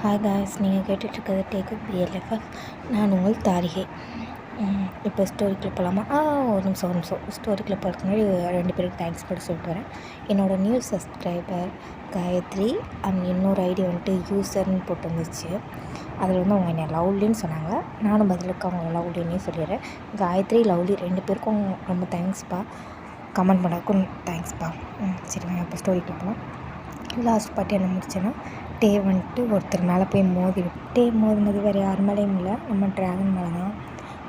Hi guys, நீங்கள் கேட்டுட்ருக்கிறது take பிஎல்எஃப்எஃப். நான் உங்கள் தாரிகை. இப்போ ஸ்டோரிக்குள்ளே போகலாமா? ஒரு நிமிஷம். ஸ்டோரிக்குள்ளே போகிறதுக்கு முன்னாடி 2 பேருக்கு தேங்க்ஸ் மட்டும் சொல்லிட்டு வரேன். என்னோடய நியூ சப்ஸ்கிரைபர் காயத்ரி அண்ட் இன்னொரு ஐடி வந்துட்டு யூசர்னு போட்டு வந்துச்சு. அதில் வந்து அவங்க என்னை லவ்லின்னு சொன்னாங்க. நானும் பதிலுக்கு அவங்க லவ்லின்னே சொல்லிடுறேன். காயத்ரி, லவ்லி 2 பேருக்கும் ரொம்ப தேங்க்ஸ்ப்பா. கமெண்ட் பண்ணாக்கும் தேங்க்ஸ்ப்பா. சரி, இப்போ ஸ்டோரிக்குள்ளே போகலாம். லாஸ்ட் பார்ட்டி என்ன முடிச்சேன்னா, டே வந்துட்டு ஒருத்தர் மேலே போய் மோதினது வேறு யார் மேலேயும் இல்லை, நம்ம ட்ராகன் மேலே தான்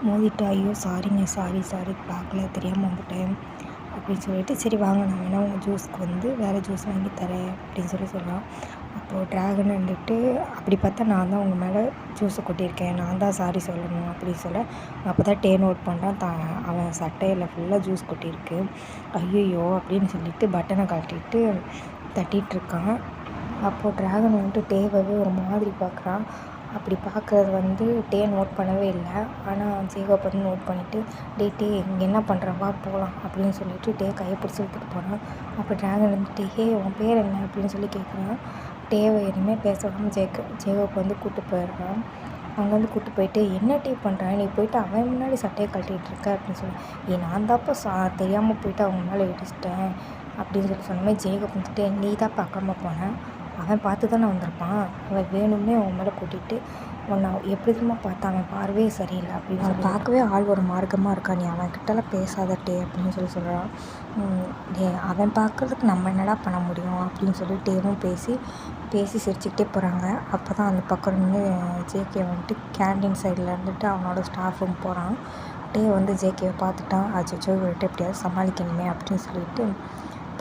மோதிட்டு. ஐயோ சாரிங்க, சாரி பார்க்கல, தெரியாமல் வந்துட்டேன் அப்படின்னு சொல்லிட்டு, சரி வாங்க நான் வேணால் உங்கள் ஜூஸ்க்கு வந்து வேறு ஜூஸ் வாங்கி தரேன் அப்படின்னு சொல்லலாம். அப்போது ட்ராகன் வந்துட்டு அப்படி பார்த்தா நான் தான் உங்கள் மேலே ஜூஸை கொட்டியிருக்கேன், நான் தான் சாரி சொல்லணும் அப்படின்னு சொல்ல. அப்போ தான் டே நோட் பண்ணுறான், அவன் சட்டையில் ஃபுல்லாக ஜூஸ் கொட்டியிருக்கு. ஐயோ அப்படின்னு சொல்லிட்டு பட்டனை கழட்டிட்டு தட்டிகிட்ருக்கான். அப்போது ட்ராகன் வந்துட்டு டேவை ஒரு மாதிரி பார்க்குறான். அப்படி பார்க்குறது வந்து டே நோட் பண்ணவே இல்லை. ஆனால் ஜேகப் வந்து நோட் பண்ணிவிட்டு, டே இங்கே என்ன பண்ணுறவா போகலாம் அப்படின்னு சொல்லிட்டு டே கையை பிடிச்சி எடுத்துகிட்டு போகிறான். அப்போ ட்ராகன் வந்துட்டு, ஹே உன் பேர் என்ன அப்படின்னு சொல்லி கேட்குறான். டேவை எதுவுமே பேசாமல் ஜேகப் வந்து கூப்பிட்டு போயிடுறான். அங்கே வந்து கூப்பிட்டு போயிட்டு, என்ன டே பண்ணுறேன், நீ போயிட்டு அவன் முன்னாடி சட்டையை கழட்டிகிட்டு இருக்க அப்படின்னு சொல்லி, நான் தான்ப்பா தெரியாமல் போயிட்டு அவங்க மேலே இடிச்சிட்டேன் அப்படின்னு சொல்லி சொன்ன மாதிரி ஜேகப் வந்துட்டு, நீ தான் பார்க்காம போனேன், அவன் பார்த்து தானே வந்திருப்பான், அவன் வேணும்னே அவன் மேலே கூட்டிகிட்டு உன்னை எப்படி திரும்ப பார்த்தா, அவன் பார்வையே சரியில்லை அப்படின்னு சொல்லி, பார்க்கவே ஆள் ஒரு மார்க்கமாக இருக்கான், நீ அவன் கிட்டலாம் பேசாதட்டே அப்படின்னு சொல்லி சொல்கிறான். அவன் பார்க்குறதுக்கு நம்ம என்னடா பண்ண முடியும் அப்படின்னு சொல்லி டேவும் பேசி சிரிச்சுக்கிட்டே போகிறாங்க. அப்போ தான் அந்த பக்கம் இருந்து ஜேகே வந்துட்டு கேண்டீன் சைடில் இருந்துட்டு அவனோட ஸ்டாஃப் ரூம் போகிறான். டே வந்து ஜேகேவை பார்த்துட்டான். அச்சோ இவர்கிட்ட எப்படியாவது சமாளிக்கணுமே அப்படின்னு சொல்லிட்டு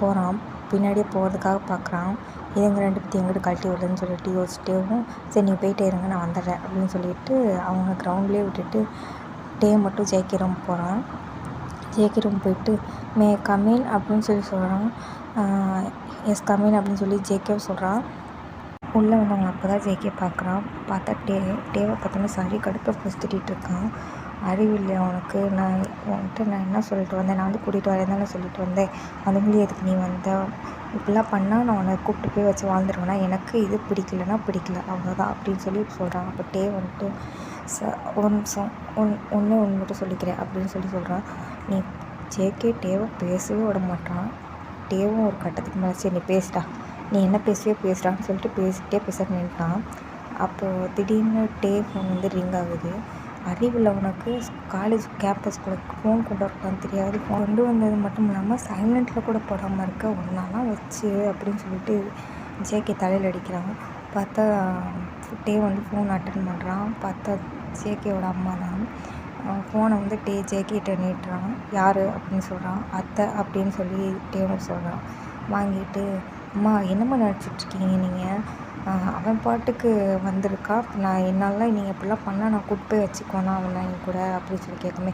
போகிறான். பின்னாடியே போகிறதுக்காக பார்க்குறான். இதுங்க 2 பேர்த்தையும் எங்கிட்ட கழட்டி விடலன்னு சொல்லிட்டு யோசிச்சுட்டேவும், சரி நீ போயிட்டே இருங்க நான் வந்துடுறேன் அப்படின்னு சொல்லிட்டு அவங்க கிரவுண்ட்லேயே விட்டுட்டு டே மட்டும் ஜேகே ரூம் போகிறான். ஜேகே ரூம் போயிட்டு மே கமின் அப்படின்னு சொல்லி சொல்கிறான். எஸ் கமின் அப்படின்னு சொல்லி ஜேகேவும் சொல்கிறான். உள்ளே வந்து அவங்க அப்போ தான் ஜேகே பார்க்குறான். பார்த்தா டேவை பார்த்தோன்னா சாரி கடுப்பை பிடிச்சிட்டு இருக்கான். அறிவில்லை அவனுக்கு, நான் என்ன சொல்லிட்டு வந்தேன், நான் வந்து கூட்டிகிட்டு வரேன் தானே சொல்லிட்டு வந்தேன், அதுங்களையும் எதுக்கு நீ வந்த, இப்படிலாம் பண்ணால் நான் உன்னை கூப்பிட்டு போய் வச்சு வாழ்ந்துருவேன்னா, எனக்கு இது பிடிக்கல அவ்வளோதான் அப்படின்னு சொல்லி சொல்கிறான். அப்போ டே வந்துட்டு ஒரு நிமிஷம் ஒன்று மட்டும் சொல்லிக்கிறேன் அப்படின்னு சொல்லி சொல்கிறான். நீ ஜேகே டேவை பேசவே விட மாட்டான். டேவும் ஒரு கட்டத்துக்கு மேலே சரி நீ பேசுடா, நீ என்ன பேசுகிறான்னு சொல்லிட்டு பேச நின்ட்டான். அப்போது திடீர்னு டே ஃபோன் வந்து ரிங் ஆகுது. அறிவில் உனக்கு காலேஜ் கேம்பஸ்குள்ளே ஃபோன் கொண்டு வரலான்னு தெரியாது, கொண்டு வந்தது மட்டும் இல்லாமல் சைலண்ட்டில் கூட போடாமல் இருக்க, ஒன்றாலாம் வச்சு அப்படின்னு சொல்லிட்டு ஜேகே தலையில் அடிக்கிறான். பார்த்தா டே வந்து ஃபோன் அட்டன் பண்ணுறான். பார்த்தா ஜேகேவோட அம்மா தான். ஃபோனை வந்து ஜேகேட்ட நீட்டுறான். யார் அப்படின்னு சொல்கிறான். அத்தை அப்படின்னு சொல்லி டேவும் சொல்கிறான். வாங்கிட்டு, அம்மா என்னம்மா நினச்சிட்ருக்கீங்க நீங்கள், அவன் பாட்டுக்கு வந்திருக்கான், நான் என்னாலாம் நீங்கள் இப்படிலாம் பண்ணால் நான் கூப்பிட்டு போய் வச்சுக்கோனா அவனை என் கூட அப்படின்னு சொல்லி கேட்குமே,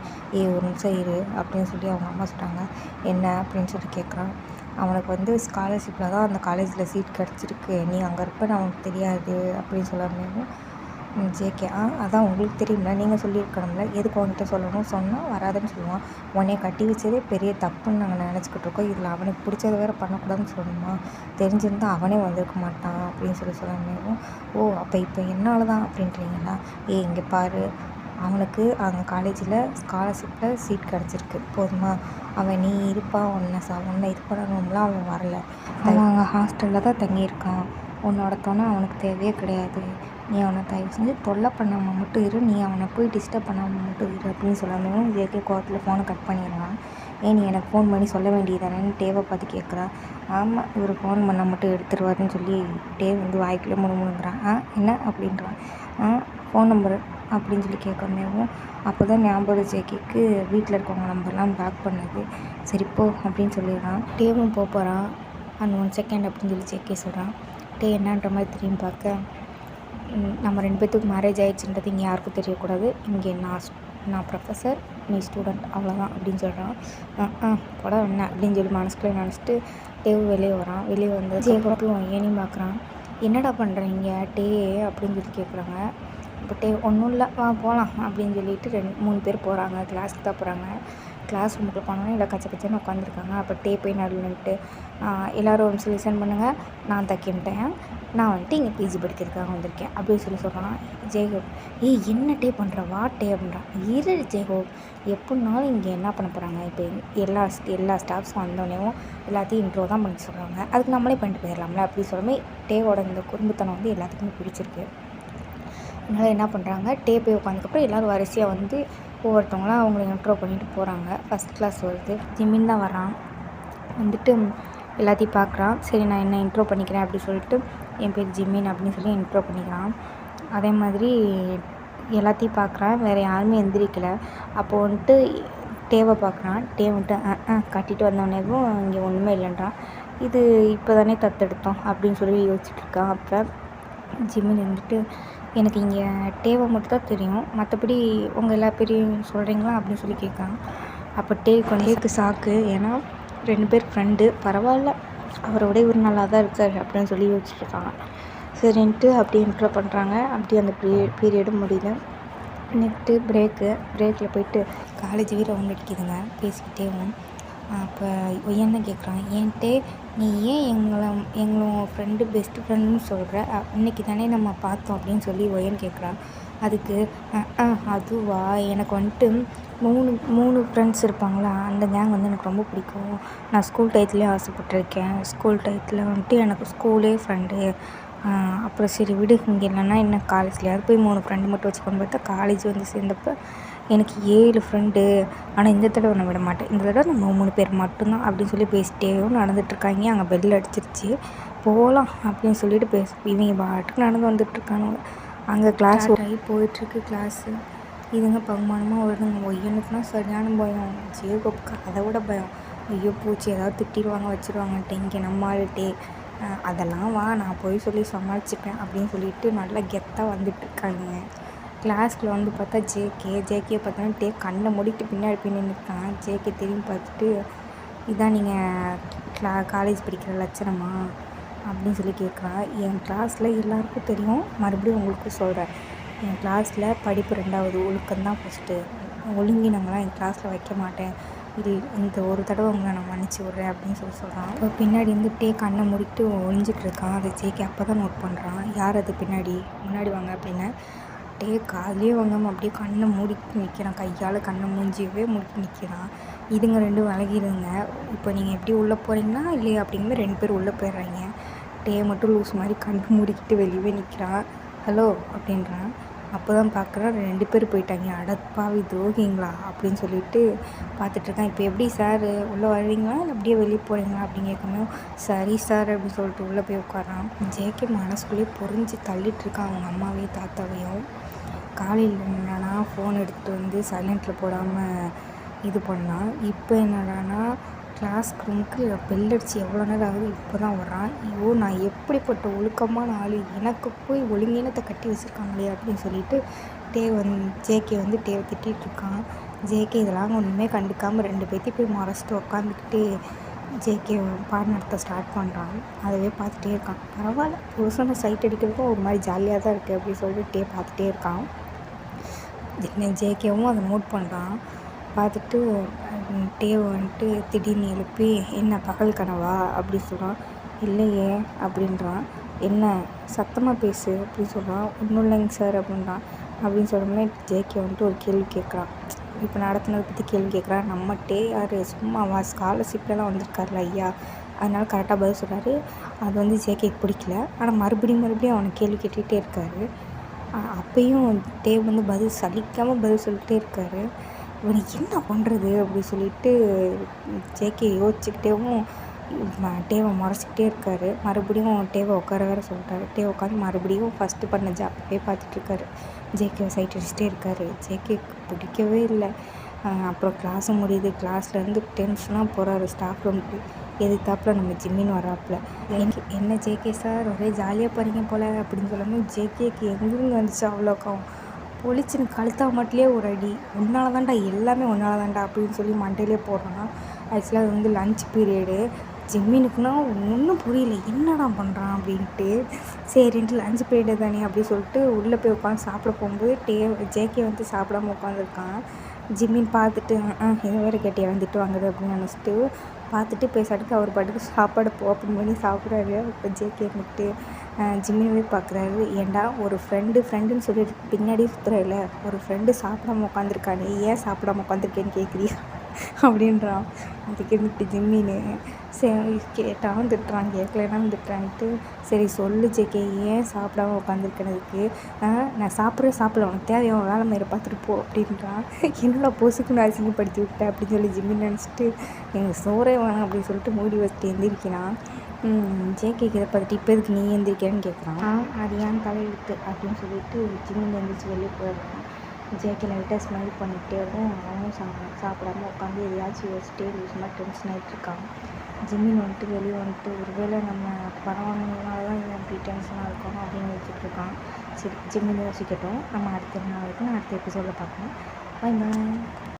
ஒரு நிமிஷம் இரு அப்படின்னு சொல்லி அவங்க அம்மா சொல்கிறாங்க. என்ன அப்படின்னு சொல்லி கேட்குறான். அவனுக்கு வந்து ஸ்காலர்ஷிப்பில் தான் அந்த காலேஜில் சீட் கிடச்சிருக்கு, நீ அங்கே இருப்பேன்னு அவனுக்கு தெரியாது அப்படின்னு சொல்லாமல் ஜேகே, அதான் உங்களுக்கு தெரியும்ல, நீங்கள் சொல்லியிருக்கணும்ல, எதுக்கு உன்கிட்ட சொல்லணும், சொன்னால் வராதுன்னு சொல்லுவான். உன்னைய கட்டி வச்சதே பெரிய தப்புன்னு நாங்கள் நினச்சிக்கிட்டு இருக்கோம், இதில் அவனுக்கு பிடிச்சத வேறு பண்ணக்கூடாதுன்னு சொல்லணுமா, தெரிஞ்சிருந்தால் அவனே வந்திருக்க மாட்டான் அப்படின்னு சொல்லாமல், அப்போ இப்போ என்னால் தான் அப்படின்றீங்களா, இங்கே பாரு, அவனுக்கு அங்கே காலேஜில் ஸ்காலர்ஷிப்பில் சீட் கிடச்சிருக்கு போதுமா, அவன் நீ இருப்பான், உன்னை இது பண்ணணும்லாம் அவன் வரலை, அவன் அங்கே ஹாஸ்டலில் தான் தங்கியிருக்கான், உன்னோட துணை அவனுக்கு தேவையே கிடையாது, நீ அவனை தயவு செஞ்சு தொல்லை பண்ணாமல் மட்டும் இரு, நீ அவனை போய் டிஸ்டர்ப் பண்ணாமல் மட்டும் இரு அப்படின்னு சொல்லாமல் ஜேகே கோவத்தில் ஃபோனை கட் பண்ணிடுறான். நீ எனக்கு ஃபோன் பண்ணி சொல்ல வேண்டியதானேன்னு டேவை பார்த்து கேட்குறான். ஆமாம், இவர் ஃபோன் பண்ணால் மட்டும் எடுத்துருவாருன்னு சொல்லி டே வந்து வாய்க்குள்ளே முணுமுணுங்கிறான். என்ன அப்படின்றான். ஃபோன் நம்பர் அப்படின்னு சொல்லி கேட்காமவும் அப்போ தான் ஞாபகம் ஜேகேக்கு வீட்டில் இருக்கவங்க நம்பர்லாம் பிளாக் பண்ணது. சரிப்போ அப்படின்னு சொல்லிடுறான். டேவும் போகிறான். அந்த 1 செகண்ட் அப்படின்னு சொல்லி ஜேகே சொல்கிறான். டே என்னன்ற மாதிரி திரும்பி பார்க்க, நம்ம 2 பேர்த்துக்கு மேரேஜ் ஆகிடுச்சுன்றது இங்கே யாருக்கும் தெரியக்கூடாது, இங்கே நான் ப்ரொஃபஸர், நீ ஸ்டூடெண்ட், அவ்வளோதான் அப்படின்னு சொல்கிறான். படம் என்ன அப்படின்னு சொல்லி மனசுக்குள்ளே நினச்சிட்டு டேவு வெளியே வரான். வெளியே வந்து ஜேகப்பும் ஏனையும் பார்க்குறான். என்னடா பண்ணுறீங்க டே அப்படின்னு சொல்லி கேட்குறாங்க. இப்போ டே ஒன்றும் இல்லை, போகலாம் அப்படின்னு சொல்லிட்டு 3 பேர் போகிறாங்க. கிளாஸுக்கு தான் போகிறாங்க. கிளாஸ் ரூமுக்குள்ள போனோன்னே எல்லாம் கச்ச கச்சன்னு உட்காந்துருக்காங்க. அப்போ டே போய் நடுவில் நின்னுட்டு எல்லோரும் ஒரு நிமிஷம் லிசன் பண்ணுங்கள், நான் தைக்கின்ட்டேன், நான் வந்துட்டு இங்கே பிஜி படிக்கிறதுக்காக வந்திருக்கேன் அப்படின்னு சொல்கிறான். ஜெயகோப் என்ன டே பண்ணுற வா டே அப்படின்றான். இரு ஜெயகோப், எப்படினாலும் இங்கே என்ன பண்ண போகிறாங்க, இப்போ எல்லா ஸ்டாஃப்ஸும் வந்தோடனேவும் எல்லாத்தையும் இன்ட்ரோ தான் பண்ணி சொல்கிறாங்க, அதுக்கு நம்மளே பண்ணிட்டு போயிடலாம்ல அப்படின்னு சொல்லாமல் டேவோட இந்த குறும்புத்தனம் வந்து எல்லாத்துக்குமே பிடிச்சிருக்கு. அதனால் என்ன பண்ணுறாங்க, டே போய் உட்காந்துக்கப்புறம் எல்லோரும் வரிசையாக வந்து ஒவ்வொருத்தவங்களாம் அவங்கள இன்ட்ரோ பண்ணிட்டு போகிறாங்க. ஃபஸ்ட் கிளாஸ் வருது, ஜிமின் தான் வரான். வந்துட்டு எல்லாத்தையும் பார்க்குறான். சரி நான் என்ன இன்ட்ரோ பண்ணிக்கிறேன் அப்படின்னு சொல்லிட்டு என் பேர் ஜிமின் அப்படின்னு சொல்லி இன்ட்ரோ பண்ணிக்கிறான். அதே மாதிரி எல்லாத்தையும் பார்க்குறான், வேறு யாருமே எந்திரிக்கலை. அப்போது வந்துட்டு டேவை பார்க்குறான். டே வந்துட்டு கட்டிட்டு வந்தவனேவும் இங்கே ஒன்றுமே இல்லைன்றான். இது இப்போ தானே தத்தெடுத்தோம் அப்படின்னு சொல்லி யோசிச்சுட்ருக்கான். அப்போ ஜிமின் இருந்துட்டு எனக்கு இங்கே டேவை மட்டும் தான் தெரியும், மற்றபடி உங்கள் எல்லா பேரையும் சொல்கிறீங்களா அப்படின்னு சொல்லி கேட்குறான். அப்போ டேக்கு சாக்கு, ஏன்னா 2 பேர் ஃப்ரெண்டு, பரவாயில்ல அவரோட இவர் நல்லா தான் இருக்கார் அப்படின்னு சொல்லி யோசிச்சுருக்காங்க. சரின்ட்டு அப்படியே இன்ட்ரோ பண்ணுறாங்க. அப்படியே அந்த பீரியடும் முடியல. நெக்ஸ்ட்டு பிரேக்கில் போயிட்டு காலேஜ் ரவுண்ட் அடிக்குதுங்க பேசிக்கிட்டேவும். அப்போ ஒய்யன்னு கேட்குறான், ஏன்ட்டே நீ ஏன் எங்களோட ஃப்ரெண்டு பெஸ்ட்டு ஃப்ரெண்டுன்னு சொல்கிற, இன்றைக்கி தானே நம்ம பார்த்தோம் அப்படின்னு சொல்லி ஒய்யன்னு கேட்குறான். அதுக்கு அதுவா, எனக்கு வந்துட்டு 3 ஃப்ரெண்ட்ஸ் இருப்பாங்களா, அந்த கேங் வந்து எனக்கு ரொம்ப பிடிக்கும். நான் ஸ்கூல் டயத்துலேயே ஆசைப்பட்டிருக்கேன். ஸ்கூல் டயத்தில் வந்துட்டு எனக்கு ஸ்கூலே ஃப்ரெண்டு. அப்புறம் சரி விடு, இங்கே இல்லைன்னா என்ன காலேஜ்லையாவது போய் 3 ஃப்ரெண்டு மட்டும் வச்சுக்கொண்டு பார்த்தா காலேஜ் வந்து சேர்ந்தப்போ எனக்கு 7 ஃப்ரெண்டு. ஆனால் இந்த தடவை நான் விட மாட்டேன், இந்த தடவை நம்ம 3 பேர் மட்டும்தான் அப்படின்னு சொல்லி பேசிட்டே நடந்துகிட்ருக்காங்க. அங்கே பெல் அடிச்சிருச்சு, போகலாம் அப்படின்னு சொல்லிட்டு இவங்க பாட்டுக்கு நடந்து வந்துட்டுருக்கானுங்க. அங்கே கிளாஸ் ஆகி போயிட்டுருக்கு கிளாஸு. இதுங்க பகுமானமாக வருதுங்க. ஒய்யனுக்குனா சரியான பயம், ஜேகோப்புக்கு அதை விட பயம். ஐயோ பூச்சி ஏதாவது திட்டிடுவாங்க வச்சுருவாங்கன்ட்டு. இங்கே நம்ம ஆளுட்டே அதெல்லாம் வா நான் போய் சொல்லி சமாளிச்சுப்பேன் அப்படின்னு சொல்லிட்டு நல்லா கெத்தாக வந்துட்டுருக்காங்க. கிளாஸில் வந்து பார்த்தா ஜேகே பார்த்தோன்னா கண்ணை மூடிட்டு பின்னாடி நின்றுருக்கான். ஜேகே திரும்பி பார்த்துட்டு, இதான் நீங்கள் காலேஜ் படிக்கிற லட்சணமா அப்படின்னு சொல்லி கேட்குறான். என் கிளாஸில் எல்லாருக்கும் தெரியும், மறுபடியும் உங்களுக்கும் சொல்கிறேன், என் கிளாஸில் படிப்பு 2வது, ஒழுக்கம்தான் ஃபஸ்ட்டு. ஒழுங்கினங்களாம் என் கிளாஸில் வைக்க மாட்டேன், இது இந்த ஒரு தடவை உங்களை நான் மன்னிச்சு விட்றேன் அப்படின்னு சொல்கிறான். இப்போ பின்னாடி வந்துட்டே கண்ணை மூடிட்டு ஒழிஞ்சிட்ருக்கான். அதை ஜேகே அப்போ தான் நோட் பண்ணுறான், யார் அது முன்னாடி வாங்க அப்படின்னு. காலையே வாங்காமல் அப்படியே கண்ணை மூடிட்டு நிற்கிறான், கையால் கண்ணை மூஞ்சியவே மூடிட்டு நிற்கிறான். இதுங்க 2 விலகிடுங்க. இப்போ நீங்கள் எப்படி உள்ளே போகிறீங்களா இல்லையா அப்படிங்கும்போது 2 பேர் உள்ளே போயிடுறாங்க. மட்டும் லூஸ் மாதிரி கண்ணை மூடிக்கிட்டு வெளியவே நிற்கிறான். ஹலோ அப்படின்றான். அப்போ தான் பார்க்குறான் 2 பேர் போயிட்டாங்க. அடப்பாவி துரோகிங்களா அப்படின்னு சொல்லிட்டு பார்த்துட்ருக்கான். இப்போ எப்படி சார் உள்ளே வருவீங்களா இல்லை அப்படியே வெளியே போகிறீங்களா அப்படின்னு கேட்கணும். சரி சார் அப்படின்னு சொல்லிட்டு உள்ளே போய் உட்காரான். ஜேகே மனசுக்குள்ளேயே பொறிஞ்சு தள்ளிட்டுருக்கான் அவங்க அம்மாவையும் தாத்தாவையும். காலையில் என்னன்னா ஃபோன் எடுத்துகிட்டு வந்து சைலண்ட்டில் போடாமல் இது பண்ணான். இப்போ என்னடானா கிளாஸ் ரூமுக்கு பெல் அடித்து எவ்வளோ நேரம் ஆகுது, இப்போ தான் வர்றான். ஐயோ நான் எப்படிப்பட்ட ஒழுக்கமான ஆள், எனக்கு போய் ஒழுங்கினத்தை கட்டி வச்சுருக்காங்களே அப்படின்னு சொல்லிட்டு ஜேகே வந்து டேவை திட்டிகிட்ருக்கான். ஜேகே இதெல்லாம் ஒன்றுமே கண்டுக்காமல் 2 பேர்த்தையும் போய் மறைச்சிட்டு உட்காந்துக்கிட்டு ஜேகே பாடம் நடத்த ஸ்டார்ட் பண்ணுறான். அதவே பார்த்துட்டே இருக்கான். பரவாயில்ல, புருஷனை சைட் அடிக்கிறதுக்கும் ஒரு மாதிரி ஜாலியாக தான் இருக்குது அப்படின்னு சொல்லிட்டு பார்த்துட்டே இருக்கான். ஜேகேவும் அதை நோட் பண்ணுறான். பார்த்துட்டு வந்துட்டு திடீர்னு எழுப்பி, என்ன பகல் கனவா அப்படி சொல்கிறான். இல்லையே அப்படின்றான். என்ன சத்தமாக பேசு அப்படின்னு சொல்கிறான். ஒன்றும் இல்லைங்க சார் அப்படின்றான். அப்படின்னு சொல்லும்போது ஜேகே வந்துட்டு ஒரு கேள்வி கேட்குறான். இப்போ நடத்தினதை பற்றி கேள்வி கேட்குறான். நம்ம யார் சும்மாவா, ஸ்காலர்ஷிப்லாம் வந்திருக்காருல ஐயா, அதனால் கரெக்டாக பதில் சொல்கிறாரு. அது வந்து ஜேகேக்கு பிடிக்கல. ஆனால் மறுபடியும் அவனை கேள்வி கேட்டுகிட்டே இருக்காரு. அப்பையும் வந்து பதில் சலிக்காமல் பதில் சொல்லிகிட்டே இருக்காரு. இவனுக்கு என்ன பண்ணுறது அப்படி சொல்லிட்டு ஜேகே யோசிச்சுக்கிட்டேவும் டேவை முறைச்சிக்கிட்டே இருக்காரு. மறுபடியும் டேவை உட்கார வேறு சொல்லிட்டாரு. உட்காந்து மறுபடியும் ஃபஸ்ட்டு பண்ண ஜாப்பே பார்த்துட்ருக்காரு. ஜேகேவை சைட் அடிச்சுட்டே இருக்காரு. ஜேகேக்கு பிடிக்கவே இல்லை. அப்புறம் கிளாஸும் முடியுது. கிளாஸ்லேருந்து டென்ஷனாக போகிறாரு ஸ்டாஃப் ரூமுக்கு. எதுத்தாப்பில் நம்ம ஜிம்மின்னு வராப்பில். என்ன ஜேகே சார் ஒரே ஜாலியாக போகிறீங்க போல் அப்படின்னு சொல்லாமல் ஜேகேக்கு எங்கேருந்து வந்துச்சு அவ்வளோக்கம் பொலிச்சின்னு கழுத்தாக மாட்டிலே ஒரு அடி. உன்னால தான்டா எல்லாமே உன்னால தான்டா அப்படின்னு சொல்லி மண்டையிலே போடுறான். ஆக்சுவலாக அது வந்து லஞ்ச் பீரியடு. ஜிம்மினுக்குன்னா ஒன்றும் புரியல, என்னடா பண்ணுறான் அப்படின்ட்டு. சரின்ட்டு லஞ்ச் பீரியடு தானே அப்படின்னு சொல்லிட்டு உள்ளே போய் உட்காந்து சாப்பிட போகும்போது ஜேகே வந்து சாப்பிடாமல் உட்காந்துருக்கான். ஜிம்மின் பார்த்துட்டு இது வேறு கேட்டியா வந்துட்டு வாங்குது அப்படின்னு நினச்சிட்டு பார்த்துட்டு பேசாட்டுக்கு அவர் பாட்டுக்கு சாப்பாடு ஓப்பன் பண்ணி சாப்பிட்றாரு. இப்போ ஜேகே இருந்துட்டு ஜிம்மினவே பார்க்குறாரு. ஏன்டா ஒரு ஃப்ரெண்டுன்னு சொல்லிட்டு பின்னாடி சுற்றுறல, ஒரு ஃப்ரெண்டு சாப்பிடாம உட்காந்துருக்கானே, ஏன் சாப்பிடாம உட்காந்துருக்கேன்னு கேட்குறியா அப்படின்றான். அதுக்கு இருந்துட்டு ஜிம்மின்னு சரி கேட்டாலும் திட்டுறான், கேட்கலனாலும் திட்டுறான்ட்டு, சரி சொல்லு ஜேகே ஏன் சாப்பிடாம உட்காந்துருக்கனதுக்கு, நான் சாப்பிடல உனக்கு தேவையான வேலை மயிரை பார்த்துட்டு போ அப்படின்றான். என்னோட பொசுக்குன்னு அசிங்கப்படுத்தி விட்டேன் அப்படின்னு சொல்லி ஜிம்மி நினச்சிட்டு எங்கள் சோறே வேணாம் அப்படின்னு சொல்லிட்டு மூடி வச்சுட்டு எந்திரிக்கிறான். ஜேகேக்கு இதை பார்த்துட்டு இப்போ எதுக்கு நீ எந்திரிக்கிறேன்னு கேட்குறான். அது ஏன் தலையெழுத்து அப்படின்னு சொல்லிட்டு ஜிம்மின் எந்திரிச்சு வெளியே போயிடுறான். ஜேகே லைட்டாக ஸ்மைல் பண்ணிகிட்டே இருக்கும். அவனும் சாப்பிடாம உட்காந்து எதையாச்சும் யோசிச்சுட்டே லூஸ்மாக டென்ஷன் ஆகிட்ருக்கான். ஜிம்மின் வந்துட்டு வெளியே வந்துட்டு ஒருவேளை நம்ம படம் வாங்கினால தான் இவன் இப்படி டென்ஷனாக இருக்கணும் அப்படின்னு யோசிச்சுட்ருக்கான். சரி ஜிம்மின் யோசிக்கட்டும், நம்ம அடுத்த நாள் வரைக்கும் அடுத்த எபிசோடில் பார்க்கணும். பாய் பாய்.